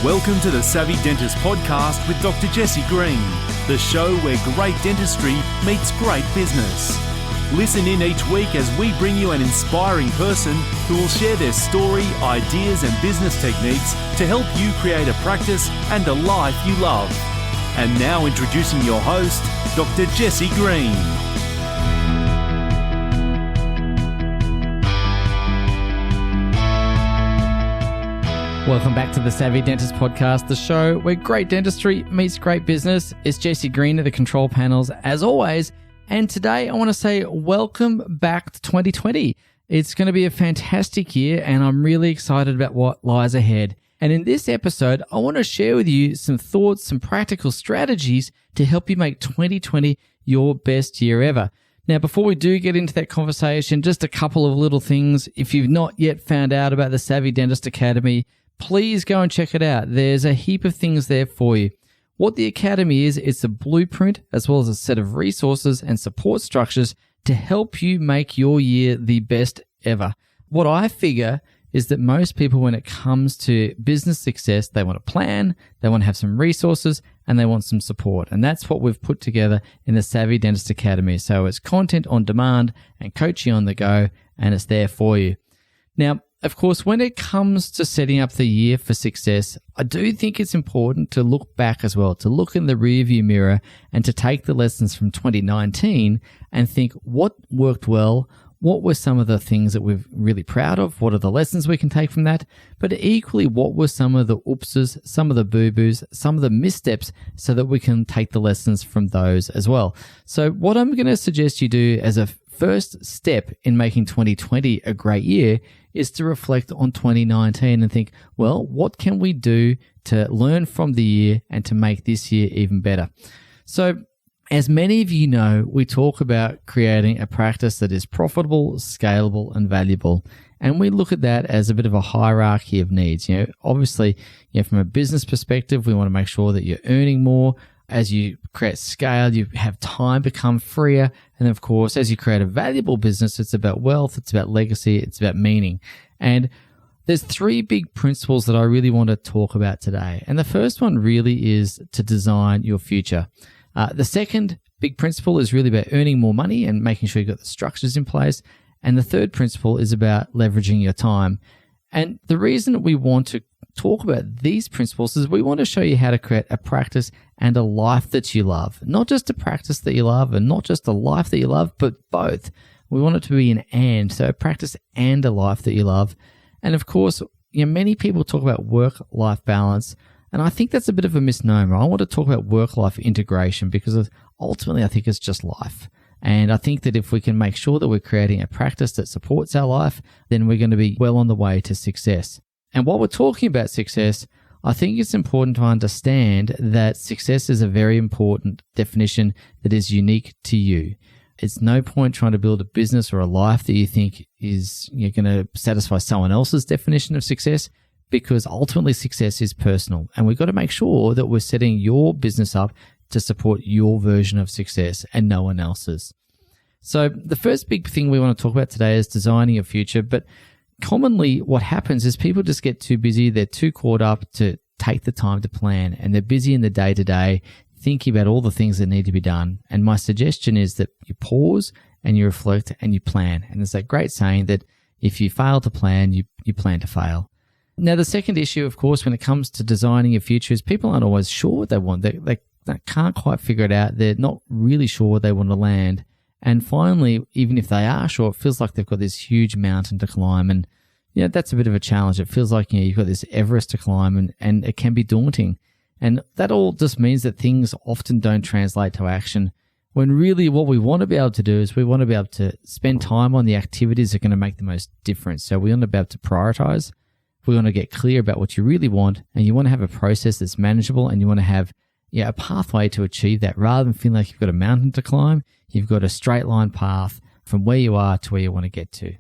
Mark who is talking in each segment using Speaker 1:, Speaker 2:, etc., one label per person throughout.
Speaker 1: Welcome to the Savvy Dentist Podcast with Dr. Jesse Green, the show where great dentistry meets great business. Listen in each week as we bring you an inspiring person who will share their story, ideas and business techniques to help you create a practice and a life you love. And now introducing your host, Dr. Jesse Green.
Speaker 2: Welcome back to the Savvy Dentist Podcast, the show where great dentistry meets great business. It's Jesse Green at the control panels as always. And today I want to say welcome back to 2020. It's going to be a fantastic year and I'm really excited about what lies ahead. And in this episode, I want to share with you some thoughts, some practical strategies to help you make 2020 your best year ever. Now, before we do get into that conversation, just a couple of little things. If you've not yet found out about the Savvy Dentist Academy, please go and check it out. There's a heap of things there for you. What the Academy is, it's a blueprint as well as a set of resources and support structures to help you make your year the best ever. What I figure is that most people, when it comes to business success, they want to plan, they want to have some resources, and they want some support. And that's what we've put together in the Savvy Dentist Academy. So it's content on demand and coaching on the go, and it's there for you. Now, of course, when it comes to setting up the year for success, I do think it's important to look back as well, to look in the rearview mirror and to take the lessons from 2019 and think what worked well, what were some of the things that we're really proud of, what are the lessons we can take from that, but equally what were some of the oopses, some of the boo-boos, some of the missteps so that we can take the lessons from those as well. So what I'm going to suggest you do as a first step in making 2020 a great year is to reflect on 2019 and think, well, what can we do to learn from the year and to make this year even better? So, as many of you know, we talk about creating a practice that is profitable, scalable, and valuable. And we look at that as a bit of a hierarchy of needs. Obviously, from a business perspective, we want to make sure that you're earning more. As you create scale, you have time become freer. And of course, as you create a valuable business, it's about wealth, it's about legacy, it's about meaning. And there's three big principles that I really want to talk about today. And the first one really is to design your future. The second big principle is really about earning more money and making sure you've got the structures in place. And the third principle is about leveraging your time. And the reason that we want to talk about these principles is we want to show you how to create a practice and a life that you love. Not just a practice that you love and not just a life that you love, but both. We want it to be an and, so a practice and a life that you love. And of course, many people talk about work-life balance, and I think that's a bit of a misnomer. I want to talk about work-life integration because ultimately I think it's just life. And I think that if we can make sure that we're creating a practice that supports our life, then we're going to be well on the way to success. And while we're talking about success, I think it's important to understand that success is a very important definition that is unique to you. It's no point trying to build a business or a life that you think is going to satisfy someone else's definition of success, because ultimately success is personal. And we've got to make sure that we're setting your business up to support your version of success and no one else's. So the first big thing we want to talk about today is designing your future. But commonly what happens is people just get too busy. They're too caught up to take the time to plan, and they're busy in the day-to-day thinking about all the things that need to be done. And my suggestion is that you pause and you reflect and you plan. And there's that great saying that if you fail to plan, you plan to fail. Now, the second issue, of course, when it comes to designing your future is people aren't always sure what they want. They can't quite figure it out. They're not really sure where they want to land. And finally, even if they are sure, it feels like they've got this huge mountain to climb. And that's a bit of a challenge. It feels like you've got this Everest to climb, and it can be daunting. And that all just means that things often don't translate to action, when really what we want to be able to do is we want to be able to spend time on the activities that are going to make the most difference. So we want to be able to prioritize. We want to get clear about what you really want, and you want to have a process that's manageable, and you want to have a pathway to achieve that. Rather than feeling like you've got a mountain to climb, you've got a straight line path from where you are to where you want to get to.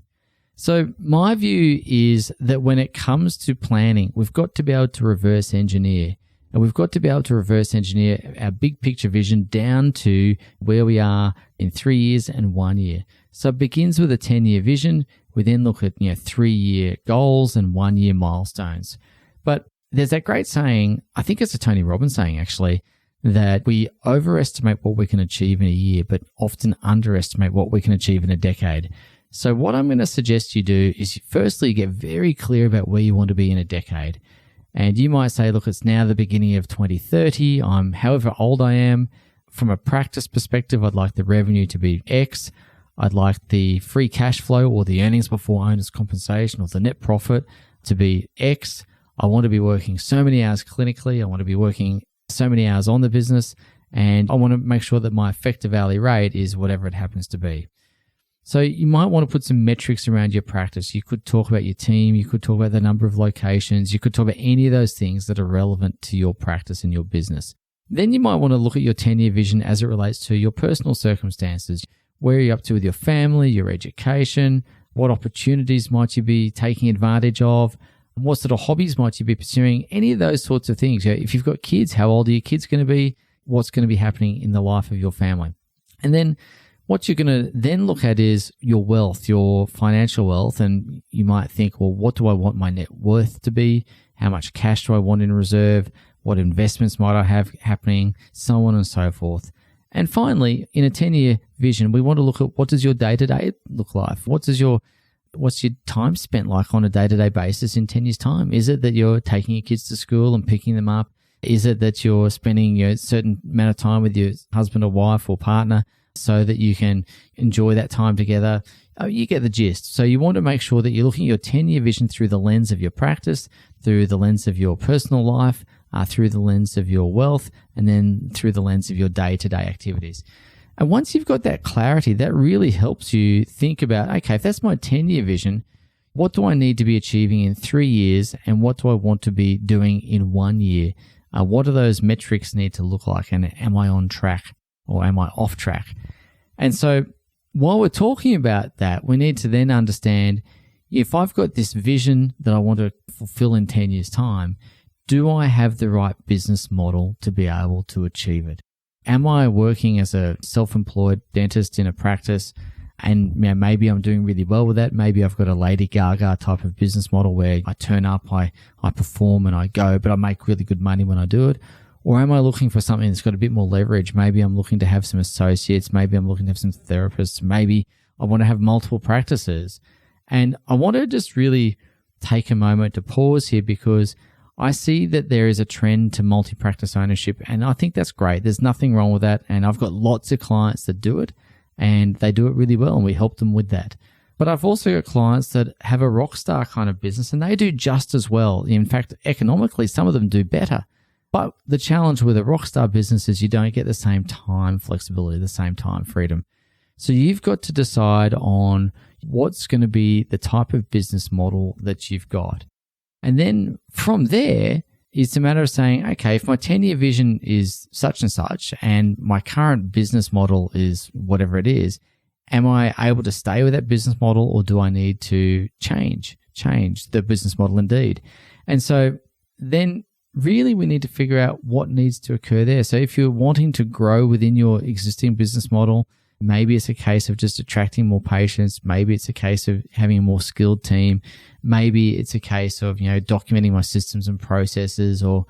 Speaker 2: So my view is that when it comes to planning, we've got to be able to reverse engineer. And we've got to be able to reverse engineer our big picture vision down to where we are in 3 years and 1 year. So it begins with a 10-year vision. We then look at 3-year goals and 1-year milestones. But there's that great saying, I think it's a Tony Robbins saying actually, that we overestimate what we can achieve in a year, but often underestimate what we can achieve in a decade. So what I'm going to suggest you do is firstly get very clear about where you want to be in a decade. And you might say, look, it's now the beginning of 2030. I'm however old I am. From a practice perspective, I'd like the revenue to be X. I'd like the free cash flow or the earnings before owner's compensation or the net profit to be X. I want to be working so many hours clinically. I want to be working so many hours on the business, and I want to make sure that my effective hourly rate is whatever it happens to be. So you might want to put some metrics around your practice. You could talk about your team. You could talk about the number of locations. You could talk about any of those things that are relevant to your practice and your business. Then you might want to look at your 10-year vision as it relates to your personal circumstances. Where are you up to with your family, your education? What opportunities might you be taking advantage of? What sort of hobbies might you be pursuing? Any of those sorts of things. If you've got kids, how old are your kids going to be? What's going to be happening in the life of your family? And then what you're going to then look at is your wealth, your financial wealth. And you might think, well, what do I want my net worth to be? How much cash do I want in reserve? What investments might I have happening? So on and so forth. And finally, in a 10-year vision, we want to look at what does your day-to-day look like? What's your time spent like on a day-to-day basis in 10 years' time? Is it that you're taking your kids to school and picking them up? Is it that you're spending a certain amount of time with your husband or wife or partner so that you can enjoy that time together? You get the gist. So you want to make sure that you're looking at your 10-year vision through the lens of your practice, through the lens of your personal life, through the lens of your wealth, and then through the lens of your day-to-day activities. And once you've got that clarity, that really helps you think about, okay, if that's my 10-year vision, what do I need to be achieving in 3 years, and what do I want to be doing in 1 year? What do those metrics need to look like, and am I on track or am I off track? And so while we're talking about that, we need to then understand, if I've got this vision that I want to fulfill in 10 years' time, do I have the right business model to be able to achieve it? Am I working as a self-employed dentist in a practice, and maybe I'm doing really well with that? Maybe I've got a Lady Gaga type of business model where I turn up, I perform and I go, but I make really good money when I do it. Or am I looking for something that's got a bit more leverage? Maybe I'm looking to have some associates. Maybe I'm looking to have some therapists. Maybe I want to have multiple practices. And I want to just really take a moment to pause here, because I see that there is a trend to multi-practice ownership, and I think that's great. There's nothing wrong with that, and I've got lots of clients that do it, and they do it really well, and we help them with that. But I've also got clients that have a rock star kind of business, and they do just as well. In fact, economically, some of them do better. But the challenge with a rock star business is you don't get the same time flexibility, the same time freedom. So you've got to decide on what's going to be the type of business model that you've got. And then from there, it's a matter of saying, okay, if my 10-year vision is such and such, and my current business model is whatever it is, am I able to stay with that business model, or do I need to change the business model indeed? And so then really we need to figure out what needs to occur there. So if you're wanting to grow within your existing business model, maybe it's a case of just attracting more patients. Maybe it's a case of having a more skilled team. Maybe it's a case of, documenting my systems and processes, or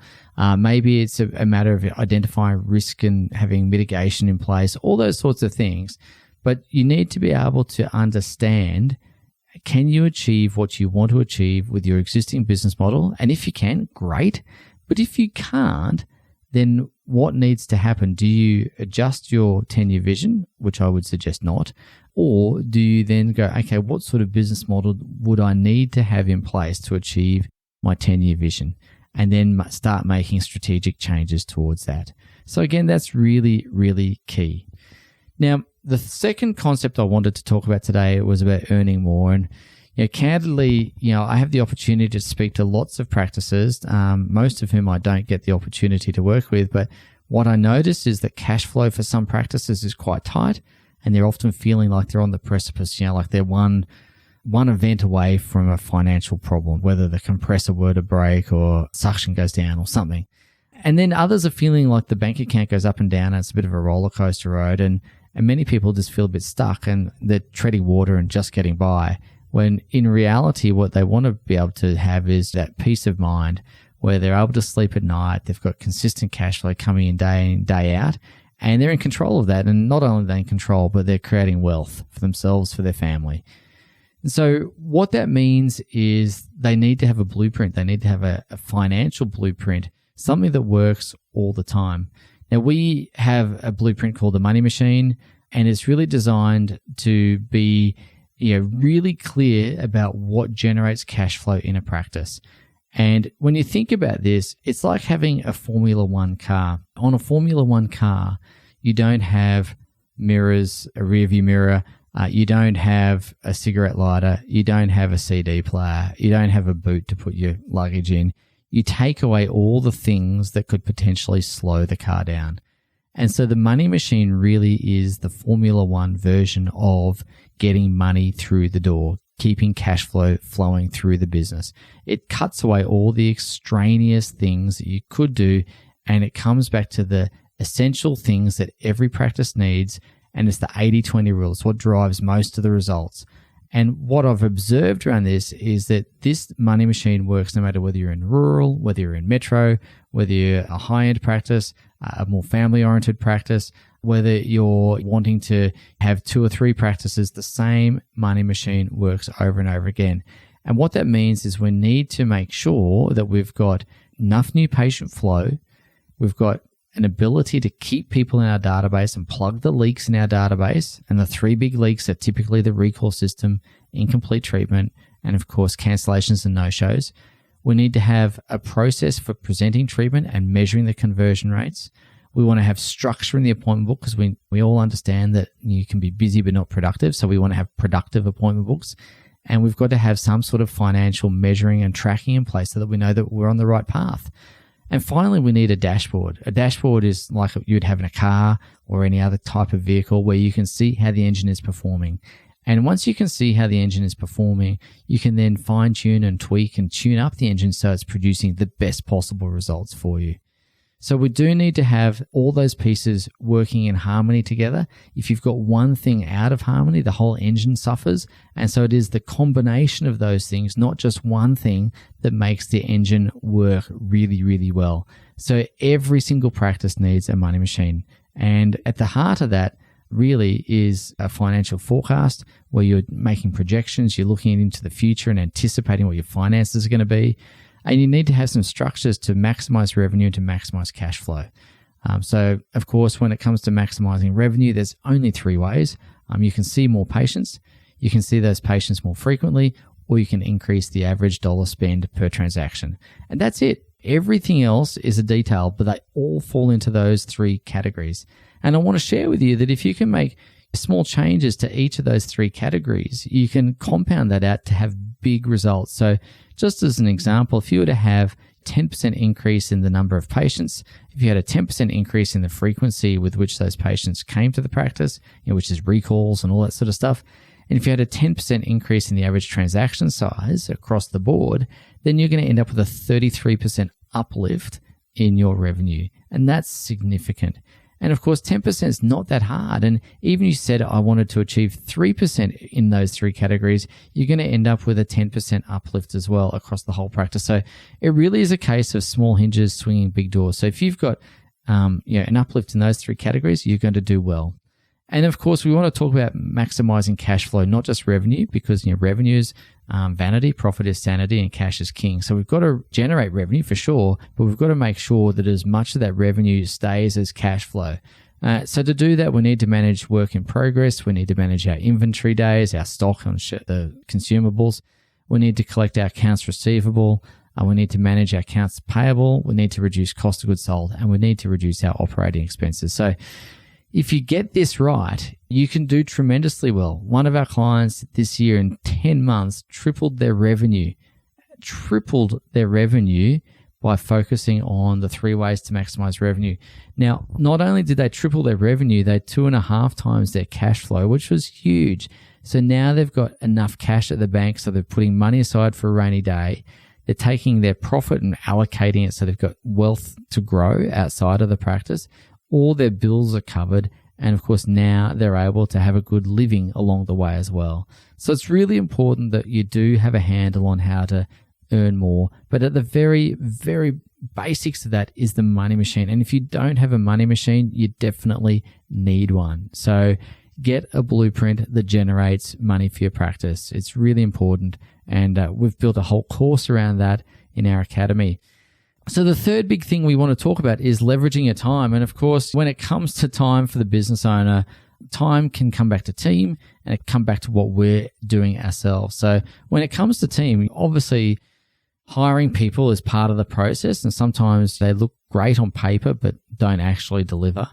Speaker 2: maybe it's a matter of identifying risk and having mitigation in place, all those sorts of things. But you need to be able to understand, can you achieve what you want to achieve with your existing business model? And if you can, great. But if you can't, then what needs to happen? Do you adjust your 10-year vision, which I would suggest not? Or do you then go, okay, what sort of business model would I need to have in place to achieve my 10-year vision? And then start making strategic changes towards that. So again, that's really, really key. Now, the second concept I wanted to talk about today was about earning more. And candidly, I have the opportunity to speak to lots of practices, most of whom I don't get the opportunity to work with. But what I notice is that cash flow for some practices is quite tight, and they're often feeling like they're on the precipice, like they're one event away from a financial problem, whether the compressor were to break or suction goes down or something. And then others are feeling like the bank account goes up and down, and it's a bit of a roller coaster road. And many people just feel a bit stuck, and they're treading water and just getting by, when in reality, what they want to be able to have is that peace of mind where they're able to sleep at night. They've got consistent cash flow coming in, day out, and they're in control of that. And not only are they in control, but they're creating wealth for themselves, for their family. And so what that means is they need to have a blueprint. They need to have a financial blueprint, something that works all the time. Now, we have a blueprint called the Money Machine, and it's really designed to be really clear about what generates cash flow in a practice. And when you think about this, it's like having a Formula One car. On a Formula One car, you don't have mirrors, a rear view mirror, you don't have a cigarette lighter, you don't have a CD player, you don't have a boot to put your luggage in. You take away all the things that could potentially slow the car down. And so the Money Machine really is the Formula One version of getting money through the door, keeping cash flow flowing through the business. It cuts away all the extraneous things that you could do, and it comes back to the essential things that every practice needs, and it's the 80-20 rule. It's what drives most of the results. And what I've observed around this is that this Money Machine works no matter whether you're in rural, whether you're in metro, whether you're a high-end practice, a more family-oriented practice, whether you're wanting to have 2 or 3 practices, the same Money Machine works over and over again. And what that means is we need to make sure that we've got enough new patient flow, we've got an ability to keep people in our database and plug the leaks in our database. And the 3 big leaks are typically the recall system, incomplete treatment, and of course, cancellations and no-shows. We need to have a process for presenting treatment and measuring the conversion rates. We want to have structure in the appointment book because we all understand that you can be busy but not productive. So we want to have productive appointment books. And we've got to have some sort of financial measuring and tracking in place so that we know that we're on the right path. And finally, we need a dashboard. A dashboard is like you'd have in a car or any other type of vehicle where you can see how the engine is performing. And once you can see how the engine is performing, you can then fine tune and tweak and tune up the engine so it's producing the best possible results for you. So we do need to have all those pieces working in harmony together. If you've got one thing out of harmony, the whole engine suffers. And so it is the combination of those things, not just one thing, that makes the engine work really, really well. So every single practice needs a Money Machine. And at the heart of that really is a financial forecast where you're making projections, you're looking into the future and anticipating what your finances are going to be. And you need to have some structures to maximize revenue and to maximize cash flow. So, of course, when it comes to maximizing revenue, there's only 3 ways. You can see more patients, you can see those patients more frequently, or you can increase the average dollar spend per transaction. And that's it. Everything else is a detail, but they all fall into those 3 categories. And I want to share with you that if you can make small changes to each of those 3 categories, you can compound that out to have big results. So just as an example, if you were to have 10% increase in the number of patients, if you had a 10% increase in the frequency with which those patients came to the practice, which is recalls and all that sort of stuff, and if you had a 10% increase in the average transaction size across the board, then you're going to end up with a 33% uplift in your revenue. And that's significant. And of course, 10% is not that hard. And even if you said I wanted to achieve 3% in those 3 categories, you're going to end up with a 10% uplift as well across the whole practice. So it really is a case of small hinges swinging big doors. So if you've got an uplift in those 3 categories, you're going to do well. And of course, we want to talk about maximizing cash flow, not just revenue, because revenue is vanity, profit is sanity, and cash is king. So we've got to generate revenue for sure, but we've got to make sure that as much of that revenue stays as cash flow. So to do that, we need to manage work in progress. We need to manage our inventory days, our stock on the consumables. We need to collect our accounts receivable. We need to manage our accounts payable. We need to reduce cost of goods sold, and we need to reduce our operating expenses. So if you get this right, you can do tremendously well. One of our clients this year in 10 months tripled their revenue by focusing on the 3 ways to maximize revenue. Now, not only did they triple their revenue, they 2.5 times their cash flow, which was huge. So now they've got enough cash at the bank, so they're putting money aside for a rainy day. They're taking their profit and allocating it so they've got wealth to grow outside of the practice. All their bills are covered, and of course now they're able to have a good living along the way as well. So it's really important that you do have a handle on how to earn more. But at the very, very basics of that is the money machine. And if you don't have a money machine, you definitely need one. So get a blueprint that generates money for your practice. It's really important. And we've built a whole course around that in our academy. So the third big thing we want to talk about is leveraging your time. And of course, when it comes to time for the business owner, time can come back to team and it come back to what we're doing ourselves. So when it comes to team, obviously hiring people is part of the process, and sometimes they look great on paper but don't actually deliver.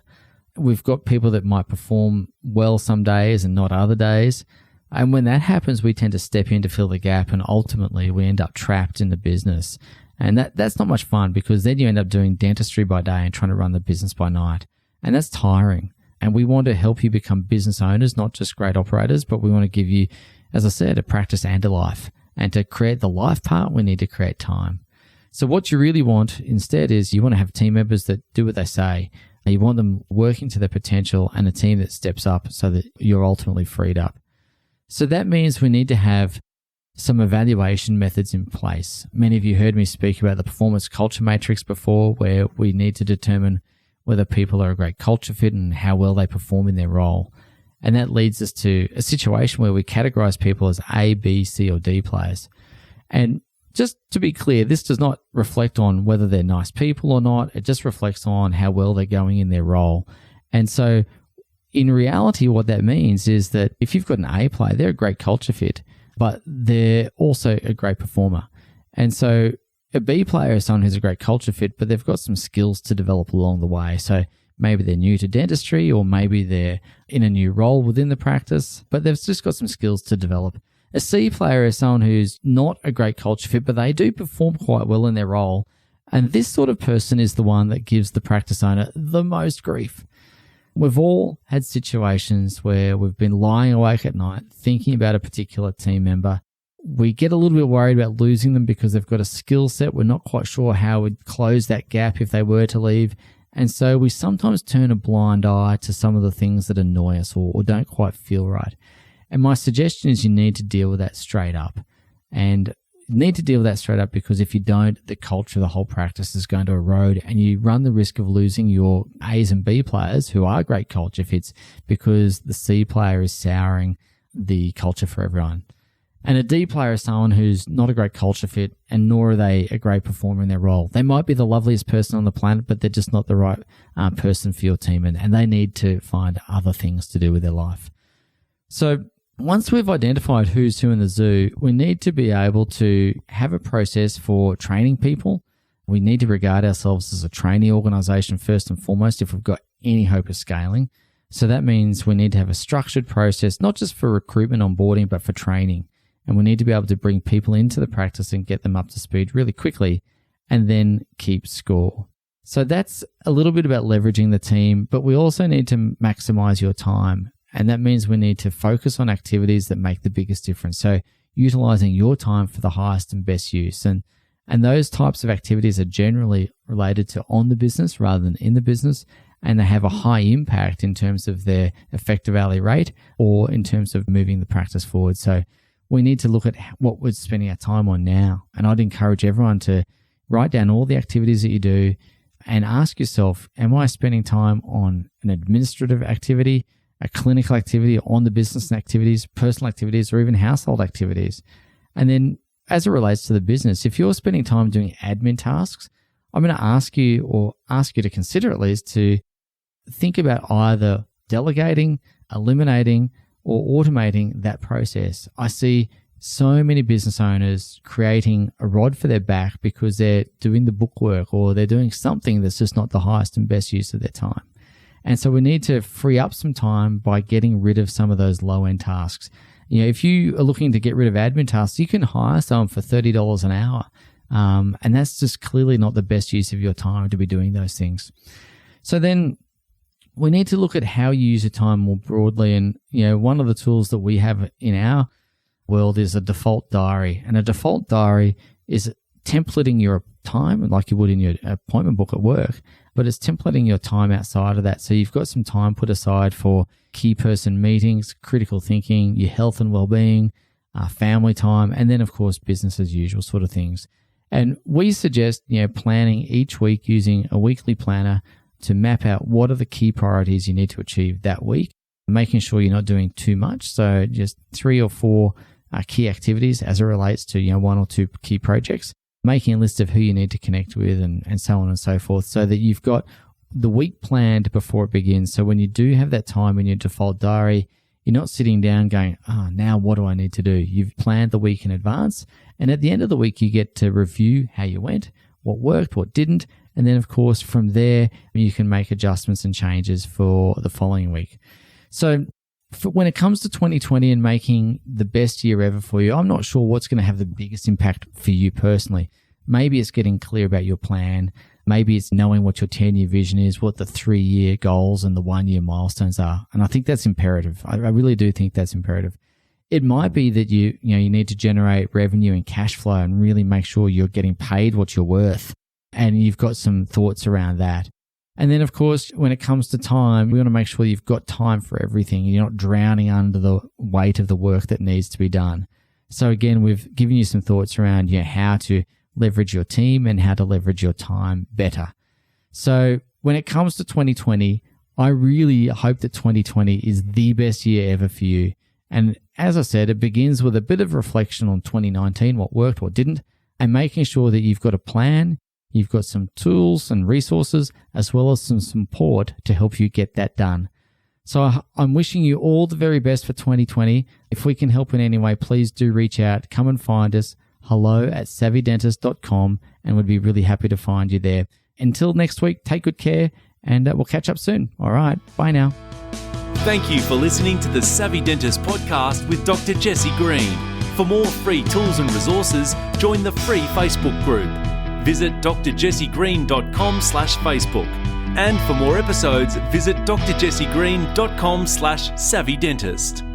Speaker 2: We've got people that might perform well some days and not other days. And when that happens, we tend to step in to fill the gap, and ultimately we end up trapped in the business. And that's not much fun, because then you end up doing dentistry by day and trying to run the business by night. And that's tiring. And we want to help you become business owners, not just great operators, but we want to give you, as I said, a practice and a life. And to create the life part, we need to create time. So what you really want instead is you want to have team members that do what they say. You want them working to their potential, and a team that steps up so that you're ultimately freed up. So that means we need to have some evaluation methods in place. Many of you heard me speak about the performance culture matrix before, where we need to determine whether people are a great culture fit and how well they perform in their role. And that leads us to a situation where we categorize people as A, B, C, or D players. And just to be clear, this does not reflect on whether they're nice people or not. It just reflects on how well they're going in their role. And so in reality, what that means is that if you've got an A player, they're a great culture fit, but they're also a great performer. And so a B player is someone who's a great culture fit, but they've got some skills to develop along the way. So maybe they're new to dentistry, or maybe they're in a new role within the practice, but they've just got some skills to develop. A C player is someone who's not a great culture fit, but they do perform quite well in their role. And this sort of person is the one that gives the practice owner the most grief. We've all had situations where we've been lying awake at night thinking about a particular team member. We get a little bit worried about losing them because they've got a skill set. We're not quite sure how we'd close that gap if they were to leave. And so we sometimes turn a blind eye to some of the things that annoy us or don't quite feel right. And my suggestion is you need to deal with that straight up. And you need to deal with that straight up, because if you don't, the culture of the whole practice is going to erode, and you run the risk of losing your A's and B players who are great culture fits, because the C player is souring the culture for everyone. And a D player is someone who's not a great culture fit, and nor are they a great performer in their role. They might be the loveliest person on the planet, but they're just not the right person for your team, and they need to find other things to do with their life. So once we've identified who's who in the zoo, we need to be able to have a process for training people. We need to regard ourselves as a trainee organization first and foremost if we've got any hope of scaling. So that means we need to have a structured process, not just for recruitment, onboarding, but for training. And we need to be able to bring people into the practice and get them up to speed really quickly, and then keep score. So that's a little bit about leveraging the team, but we also need to maximize your time. And that means we need to focus on activities that make the biggest difference. So utilizing your time for the highest and best use. And those types of activities are generally related to on the business rather than in the business. And they have a high impact in terms of their effective hourly rate or in terms of moving the practice forward. So we need to look at what we're spending our time on now. And I'd encourage everyone to write down all the activities that you do and ask yourself, am I spending time on an administrative activity, a clinical activity, on the business activities, personal activities, or even household activities? And then as it relates to the business, if you're spending time doing admin tasks, I'm going to ask you to consider at least to think about either delegating, eliminating, or automating that process. I see so many business owners creating a rod for their back because they're doing the bookwork or they're doing something that's just not the highest and best use of their time. And so we need to free up some time by getting rid of some of those low-end tasks. You know, if you are looking to get rid of admin tasks, you can hire someone for $30 an hour. And that's just clearly not the best use of your time to be doing those things. So then we need to look at how you use your time more broadly. And, you know, one of the tools that we have in our world is a default diary. And a default diary is templating your time like you would in your appointment book at work, but it's templating your time outside of that. So you've got some time put aside for key person meetings, critical thinking, your health and well-being, family time, and then of course business as usual sort of things. And we suggest planning each week using a weekly planner to map out what are the key priorities you need to achieve that week, making sure you're not doing too much. So just 3 or 4 key activities as it relates to 1 or 2 key projects, making a list of who you need to connect with and so on and so forth, so that you've got the week planned before it begins. So when you do have that time in your default diary, you're not sitting down going, now what do I need to do? You've planned the week in advance. And at the end of the week, you get to review how you went, what worked, what didn't. And then, of course, from there, you can make adjustments and changes for the following week. So when it comes to 2020 and making the best year ever for you, I'm not sure what's going to have the biggest impact for you personally. Maybe it's getting clear about your plan. Maybe it's knowing what your 10-year vision is, what the 3-year goals and the 1-year milestones are. And I think that's imperative. I really do think that's imperative. It might be that you need to generate revenue and cash flow and really make sure you're getting paid what you're worth. And you've got some thoughts around that. And then, of course, when it comes to time, we want to make sure you've got time for everything. You're not drowning under the weight of the work that needs to be done. So again, we've given you some thoughts around how to leverage your team and how to leverage your time better. So when it comes to 2020, I really hope that 2020 is the best year ever for you. And as I said, it begins with a bit of reflection on 2019, what worked, what didn't, and making sure that you've got a plan, you've got some tools and resources, as well as some support to help you get that done. So I'm wishing you all the very best for 2020. If we can help in any way, please do reach out. Come and find us. hello@savvydentist.com, and we'd be really happy to find you there. Until next week, take good care, and we'll catch up soon. All right, bye now.
Speaker 1: Thank you for listening to the Savvy Dentist podcast with Dr. Jesse Green. For more free tools and resources, join the free Facebook group. Visit drjessegreen.com/Facebook. And for more episodes, visit drjessegreen.com/savvydentist.